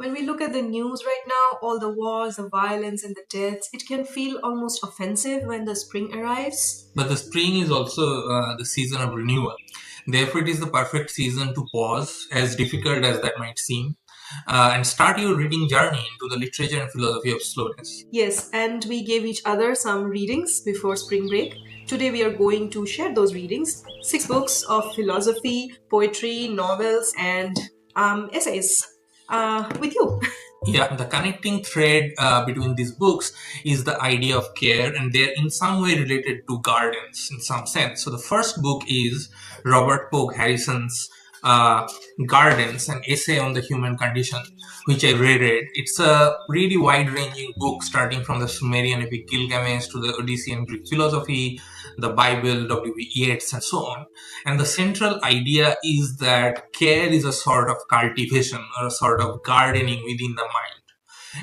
When we look at the news right now, all the wars, the violence, and the deaths, it can feel almost offensive when the spring arrives. But the spring is also the season of renewal. Therefore, it is the perfect season to pause, as difficult as that might seem, and start your reading journey into the literature and philosophy of slowness. Yes, and we gave each other some readings before spring break. Today we are going to share those readings. 6 books of philosophy, poetry, novels, and essays with you. Yeah, the connecting thread between these books is the idea of care, and they're in some way related to gardens in some sense. So, the first book is Robert Pogue Harrison's uh, Gardens, an essay on the human condition, which I reread. It's a really wide ranging book, starting from the Sumerian epic Gilgamesh to the Odyssean Greek philosophy, the Bible, W.B. Yeats, and so on. And the central idea is that care is a sort of cultivation or a sort of gardening within the mind.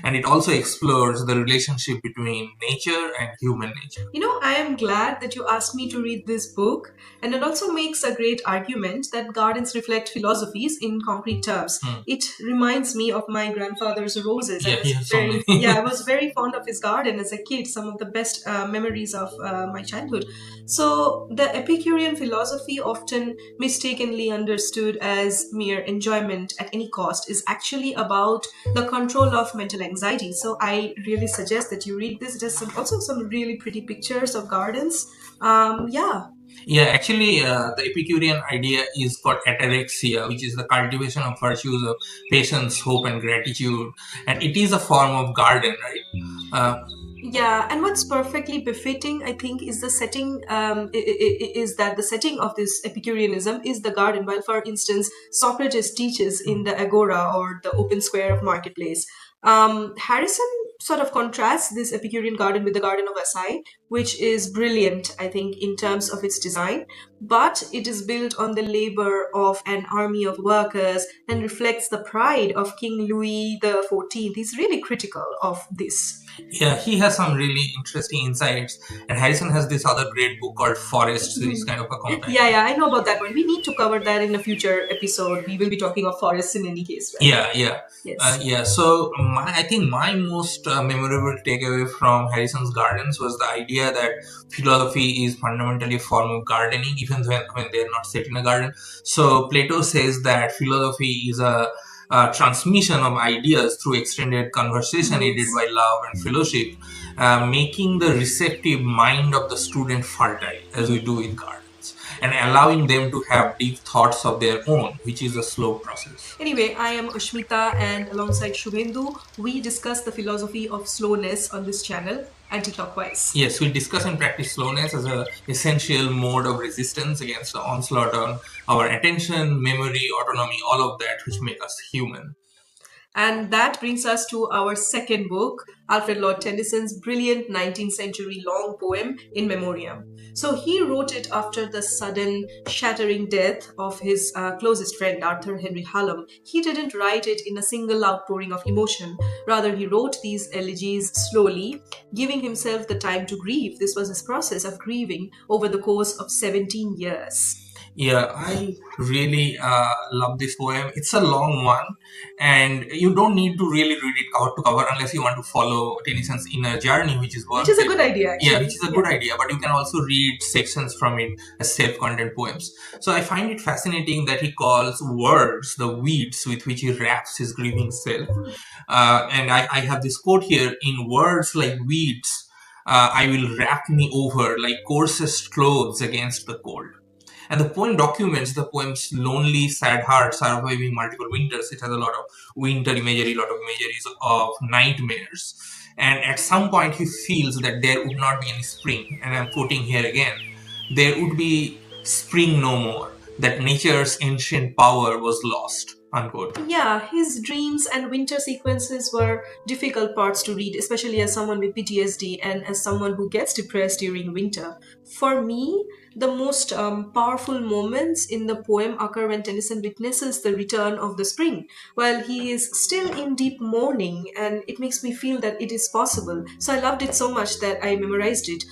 And it also explores the relationship between nature and human nature. I am glad that you asked me to read this book, and it also makes a great argument that gardens reflect philosophies in concrete terms. It reminds me of my grandfather's roses. Yeah, he has so many. I was very fond of his garden as a kid, some of the best memories of my childhood. So, the Epicurean philosophy, often mistakenly understood as mere enjoyment at any cost, is actually about the control of mental anxiety. So, I really suggest that you read this. There's also some really pretty pictures of gardens. Yeah. Yeah, actually, the Epicurean idea is called ataraxia, which is the cultivation of virtues of patience, hope, and gratitude. And it is a form of garden, right? Yeah, and what's perfectly befitting, I think, is the setting. Is that the setting of this Epicureanism is the garden? While, for instance, Socrates teaches in the agora or the open square of marketplace. Harrison sort of contrasts this Epicurean garden with the Garden of Versailles, which is brilliant, I think, in terms of its design. But it is built on the labor of an army of workers and reflects the pride of King Louis the 14th. He's really critical of this. Yeah, he has some really interesting insights. And Harrison has this other great book called Forests, which is kind of a companion. Yeah, I know about that one. We need to cover that in a future episode. We will be talking of forests in any case, right? Yeah. Yes. So I think my most memorable takeaway from Harrison's Gardens was the idea that philosophy is fundamentally a form of gardening, even when they're not set in a garden. So Plato says that philosophy is a transmission of ideas through extended conversation aided by love and fellowship, making the receptive mind of the student fertile, as we do in gardens, and allowing them to have deep thoughts of their own, which is a slow process. Anyway, I am Ashmita, and alongside Shubhendu, we discuss the philosophy of slowness on this channel, Anticlockwise. Yes, we discuss and practice slowness as an essential mode of resistance against the onslaught on our attention, memory, autonomy, all of that which make us human. And that brings us to our second book, Alfred Lord Tennyson's brilliant 19th century long poem, In Memoriam. So he wrote it after the sudden, shattering death of his closest friend, Arthur Henry Hallam. He didn't write it in a single outpouring of emotion. Rather, he wrote these elegies slowly, giving himself the time to grieve. This was his process of grieving over the course of 17 years. Yeah, I really love this poem. It's a long one, and you don't need to really read it cover to cover unless you want to follow Tennyson's inner journey, which is Which is a good idea, actually. Yeah, which is a good idea, but you can also read sections from it as self-contained poems. So I find it fascinating that he calls words the weeds with which he wraps his grieving self. And I have this quote here: in words like weeds, I will wrap me over like coarsest clothes against the cold. And the poem documents the poem's lonely, sad heart surviving multiple winters. It has a lot of winter imagery, a lot of imageries of nightmares. And at some point, he feels that there would not be any spring. And I'm quoting here again: there would be spring no more, that nature's ancient power was lost. Unquote. Yeah, his dreams and winter sequences were difficult parts to read, especially as someone with PTSD and as someone who gets depressed during winter. For me, the most powerful moments in the poem occur when Tennyson witnesses the return of the spring, while he is still in deep mourning, and it makes me feel that it is possible. So I loved it so much that I memorized it.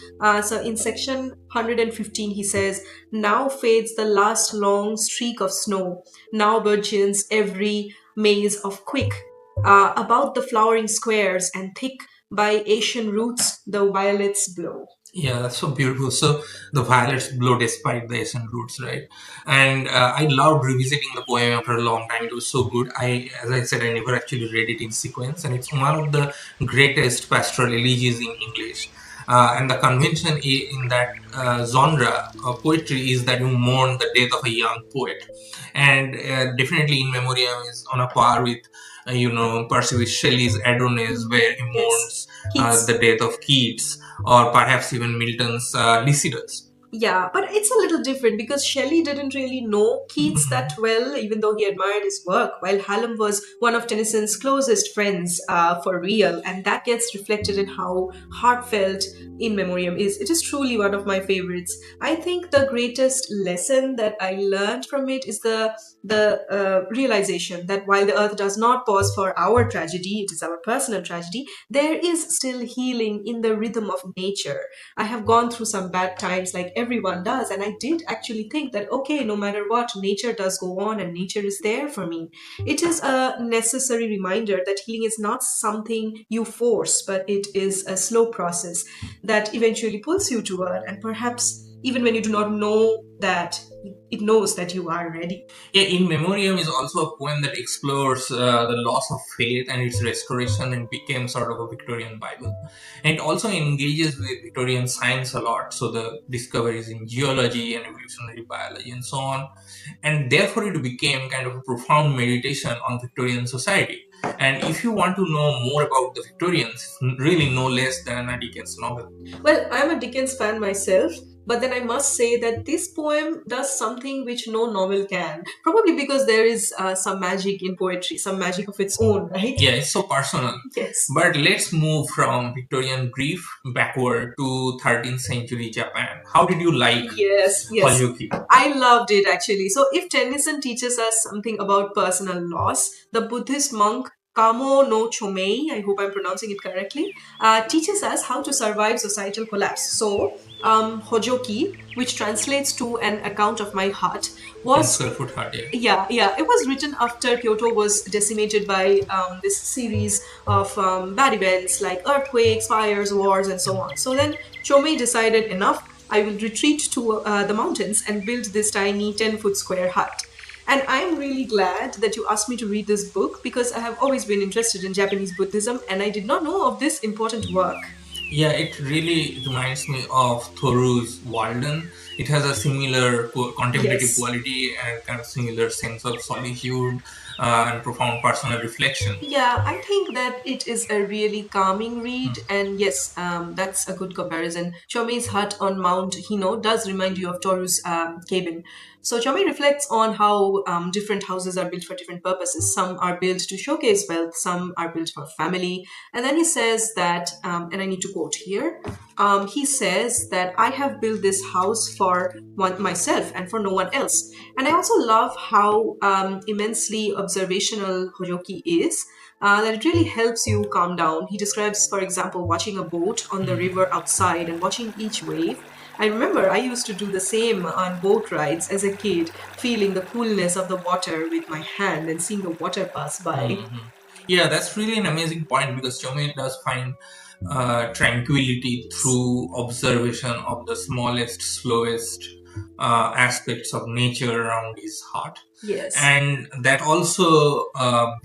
So in section 115, he says, "Now fades the last long streak of snow, now burgeons every maze of quick about the flowering squares and thick by Asian roots the violets blow. Yeah, that's so beautiful. So the violets blow despite the Asian roots, right? And I loved revisiting the poem after a long time. It was so good. As I said, I never actually read it in sequence, and it's one of the greatest pastoral elegies in English. And the convention in that genre of poetry is that you mourn the death of a young poet, and definitely In Memoriam is on a par with, Percy Shelley's Adonais, where he Yes, mourns Keats. the death of Keats, or perhaps even Milton's Lycidas. Yeah, but it's a little different because Shelley didn't really know Keats that Mhm. well, even though he admired his work, while Hallam was one of Tennyson's closest friends for real, and that gets reflected in how heartfelt In Memoriam is. It is truly one of my favorites. I think the greatest lesson that I learned from it is the realization that while the earth does not pause for our tragedy, it is our personal tragedy, there is still healing in the rhythm of nature. I have gone through some bad times like everyone does, and I did actually think that, okay, no matter what, nature does go on and nature is there for me. It is a necessary reminder that healing is not something you force, but it is a slow process that eventually pulls you toward, and perhaps even when you do not know that, it knows that you are ready. Yeah, In Memoriam is also a poem that explores the loss of faith and its restoration, and became sort of a Victorian Bible. And it also engages with Victorian science a lot, so the discoveries in geology and evolutionary biology and so on. And therefore, it became kind of a profound meditation on Victorian society. And if you want to know more about the Victorians, it's really no less than a Dickens novel. Well, I'm a Dickens fan myself, but then I must say that this poem does something which no novel can. Probably because there is some magic in poetry, some magic of its own, right? Yeah, it's so personal. Yes. But let's move from Victorian grief backward to 13th century Japan. How did you like Yes, yes. Hōjōki? I loved it actually. So, if Tennyson teaches us something about personal loss, the Buddhist monk Kamo no Chōmei, I hope I'm pronouncing it correctly, teaches us how to survive societal collapse. So, Hōjōki, which translates to an account of my heart, 10 was square foot hut, yeah. yeah, it was written after Kyoto was decimated by this series of bad events like earthquakes, fires, wars, and so on. So then Chōmei decided, enough, I will retreat to the mountains and build this tiny 10-foot square hut. And I'm really glad that you asked me to read this book because I have always been interested in Japanese Buddhism and I did not know of this important work. Yeah, it really reminds me of Thoreau's Walden. It has a similar contemplative Yes. quality and kind of similar sense of solitude and profound personal reflection. Yeah, I think that it is a really calming read, and yes, that's a good comparison. Chomei's hut on Mount Hino does remind you of Toru's cabin. So Chomei reflects on how different houses are built for different purposes. Some are built to showcase wealth, some are built for family, and then he says that, and I need to quote here. He says that I have built this house for myself and for no one else. And I also love how immensely observational Hōjōki is. That it really helps you calm down. He describes, for example, watching a boat on the river outside and watching each wave. I remember I used to do the same on boat rides as a kid, feeling the coolness of the water with my hand and seeing the water pass by. Mhm. Yeah, that's really an amazing point because Chome does find tranquility through observation of the smallest, slowest aspects of nature around his heart. Yes. And that also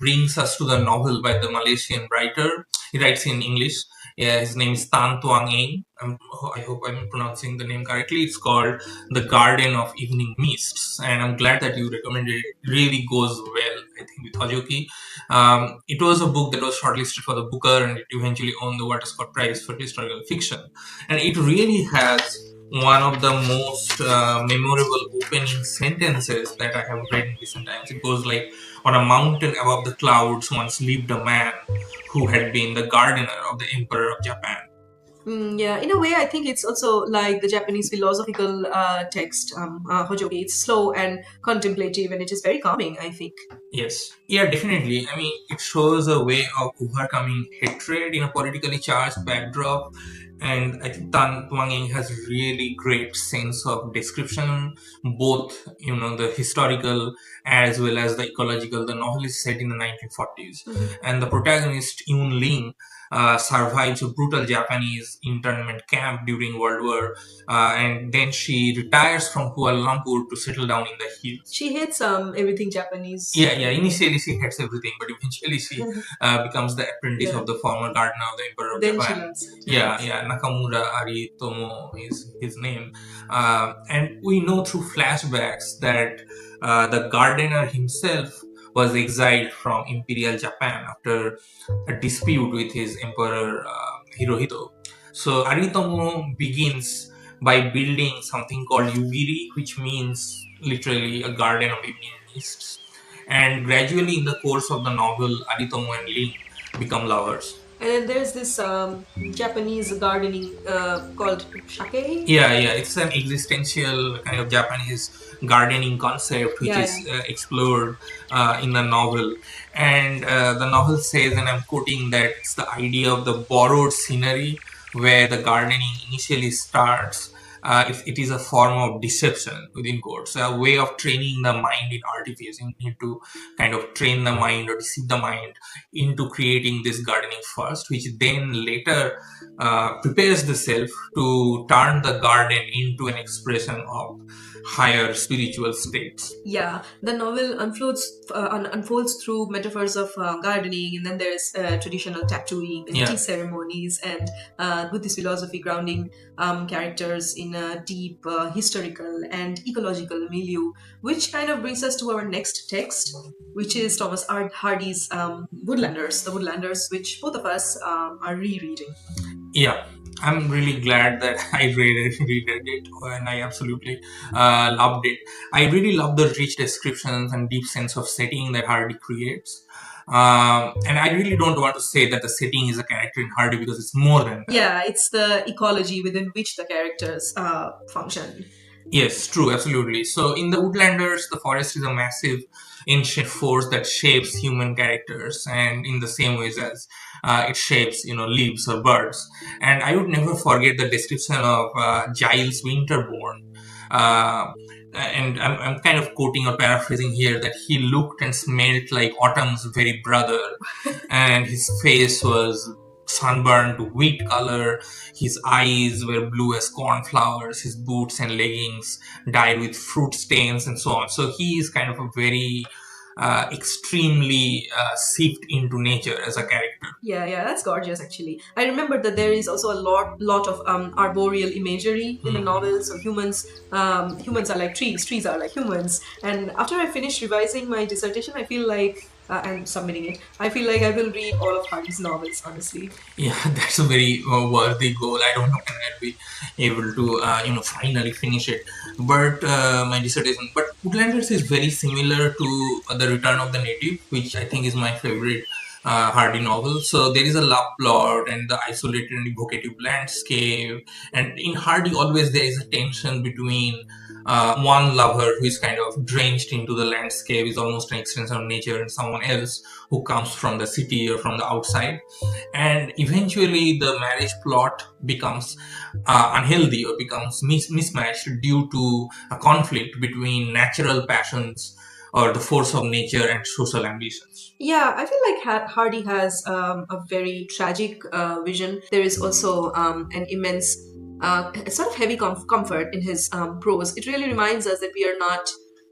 brings us to the novel by the Malaysian writer. He writes in English. Yeah, his name is Twan. I hope I'm pronouncing the name correctly. It's called The Garden of Evening Mists. And I'm glad that you recommended it. It really goes well, I think, with Hōjōki. It was a book that was shortlisted for the Booker and it eventually won the Walter Scott Prize for historical fiction. And it really has one of the most memorable opening sentences that I have read in recent times. It goes like, on a mountain above the clouds once lived a man who had been the gardener of the Emperor of Japan. Yeah, in a way, I think it's also like the Japanese philosophical text, Hōjōki. It's slow and contemplative, and it is very calming, I think. Yes, yeah, definitely. I mean, it shows a way of overcoming hatred in a politically charged backdrop, and I think Twan has really great sense of description, both the historical as well as the ecological. The novel is set in the 1940s, and the protagonist Yoon Ling survives a brutal Japanese internment camp during World War, and then she retires from Kuala Lumpur to settle down in the hills. She hates everything Japanese. Yeah. Initially, she hates everything, but eventually she becomes the apprentice of the former gardener of the Emperor of Then she Japan. loves it. Yeah. Nakamura Aritomo is his name, and we know through flashbacks that the gardener himself was exiled from Imperial Japan after a dispute with his Emperor Hirohito. So Aritomo begins by building something called Yugiri, which means literally a garden of evening mists. And gradually, in the course of the novel, Aritomo and Ling become lovers. And then there's this Japanese gardening called Shakkei. Yeah. It's an existential kind of Japanese gardening concept which is explored in the novel. And the novel says, and I'm quoting, that it's the idea of the borrowed scenery where the gardening initially starts. It is a form of deception within quotes, a way of training the mind in artifice. You need to kind of train the mind or deceive the mind into creating this gardening first, which then later prepares the self to turn the garden into an expression of higher spiritual states. Yeah, the novel unfolds through metaphors of gardening, and then there's traditional tattooing and tea ceremonies, and Buddhist philosophy grounding characters in a deep historical and ecological milieu, which kind of brings us to our next text, which is Thomas Hardy's Woodlanders, the Woodlanders, which both of us are rereading. Yeah, I'm really glad that I read it, and I absolutely loved it. I really love the rich descriptions and deep sense of setting that Hardy creates. And I really don't want to say that the setting is a character in Hardy, because it's more than that. Yeah, it's the ecology within which the characters function. Yes, true, absolutely. So in the Woodlanders, the forest is a massive ancient force that shapes human characters, and in the same ways as it shapes, leaves or birds. And I would never forget the description of Giles Winterborne. And I'm kind of quoting or paraphrasing here, that he looked and smelled like autumn's very brother, and his face was sunburned wheat color, his eyes were blue as cornflowers, his boots and leggings dyed with fruit stains, and so on. So he is kind of a very extremely seeped into nature as a character. Yeah, that's gorgeous. Actually, I remember that there is also a lot of arboreal imagery in the novel. So humans are like trees are like humans. And after I finish revising my dissertation, I feel like and submitting it, I feel like I will read all of Hardy's novels. Honestly. Yeah, that's a very worthy goal. I don't know when I'll be able to, finally finish it. But my dissertation, but Woodlanders is very similar to The Return of the Native, which I think is my favorite Hardy novel. So there is a love plot and the isolated and evocative landscape. And in Hardy, always there is a tension between one lover who is kind of drenched into the landscape, is almost an extension of nature, and someone else who comes from the city or from the outside. And eventually the marriage plot becomes unhealthy or becomes mismatched due to a conflict between natural passions or the force of nature and social ambitions. Yeah, I feel like Hardy has a very tragic vision. There is also an immense, sort of heavy comfort in his prose. It really reminds us that we are not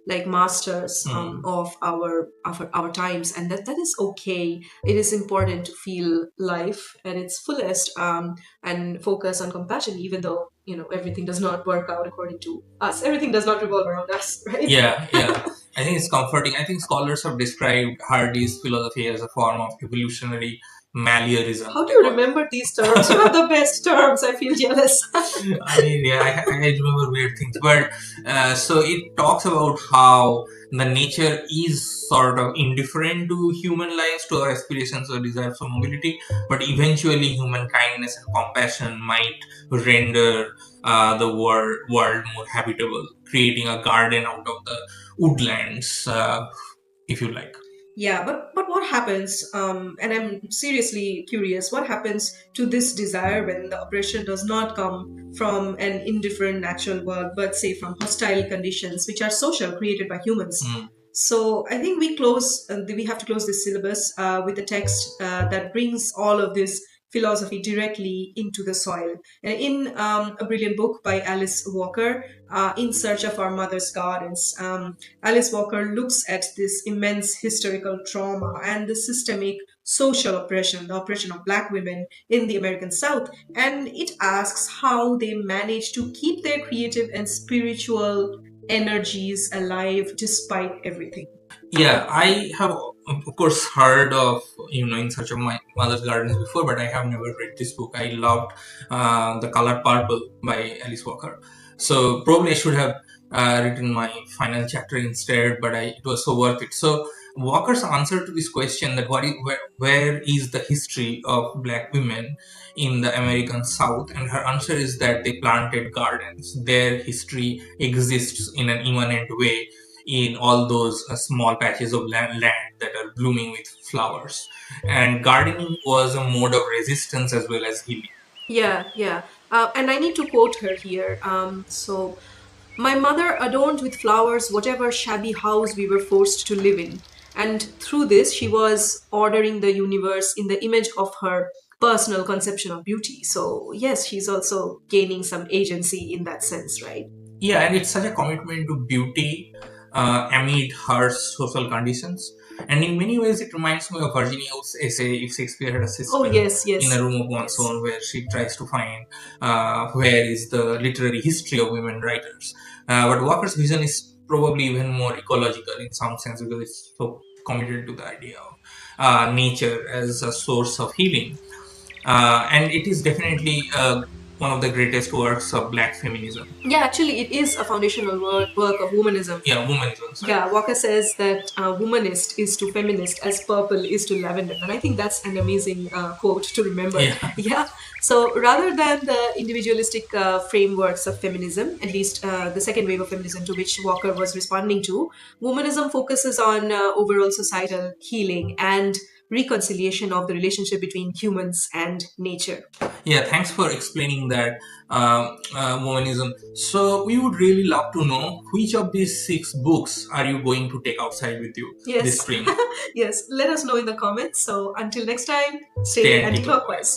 like masters of our times, and that is okay. It is important to feel life at its fullest, and focus on compassion, even though everything does not work out according to us. Everything does not revolve around us, right? Yeah. I think it's comforting. I think scholars have described Hardy's philosophy as a form of evolutionary meliorism. How do you remember these terms? You have the best terms. I feel jealous. I mean, yeah, I remember weird things, but so it talks about how the nature is sort of indifferent to human lives, to our aspirations or desires for mobility, but eventually human kindness and compassion might render the world more habitable, creating a garden out of the woodlands, if you like. Yeah, but what happens? And I'm seriously curious. What happens to this desire when the oppression does not come from an indifferent natural world, but say from hostile conditions, which are social, created by humans? So I think we have to close this syllabus with a text that brings all of this philosophy directly into the soil. And in a brilliant book by Alice Walker, In Search of Our Mother's Gardens, Alice Walker looks at this immense historical trauma and the systemic social oppression, the oppression of Black women in the American South, and it asks how they manage to keep their creative and spiritual energies alive despite everything. Yeah, I have of course heard of In Search of My Mother's Gardens before, but I have never read this book. I loved The Color Purple by Alice Walker, so probably I should have written my final chapter instead, but it was so worth it. So Walker's answer to this question, that where is the history of Black women in the American South, and her answer is that they planted gardens. Their history exists in an immanent way in all those small patches of land that are blooming with flowers. And gardening was a mode of resistance as well as healing. Yeah, yeah. And I need to quote her here. My mother adorned with flowers whatever shabby house we were forced to live in. And through this, she was ordering the universe in the image of her personal conception of beauty. So, yes, she's also gaining some agency in that sense, right? Yeah, and it's such a commitment to beauty amid harsh social conditions. And in many ways, it reminds me of Virginia Woolf's essay, If Shakespeare Had a Oh, Sister, yes, yes. in a room of one's own, where she tries to find where is the literary history of women writers. But Walker's vision is probably even more ecological in some sense, because it's so committed to the idea of nature as a source of healing. And it is definitely one of the greatest works of Black feminism. Yeah, actually, it is a foundational work of womanism. Yeah, womanism. Sorry. Yeah, Walker says that womanist is to feminist as purple is to lavender. And I think that's an amazing quote to remember. Yeah. Yeah. So rather than the individualistic frameworks of feminism, at least the second wave of feminism to which Walker was responding to, womanism focuses on overall societal healing and reconciliation of the relationship between humans and nature. Yeah, thanks for explaining that, womanism. So we would really love to know which of these 6 books are you going to take outside with you this Yes. spring. Yes, let us know in the comments. So until next time, Stay stay anti-clockwise. anti-clockwise.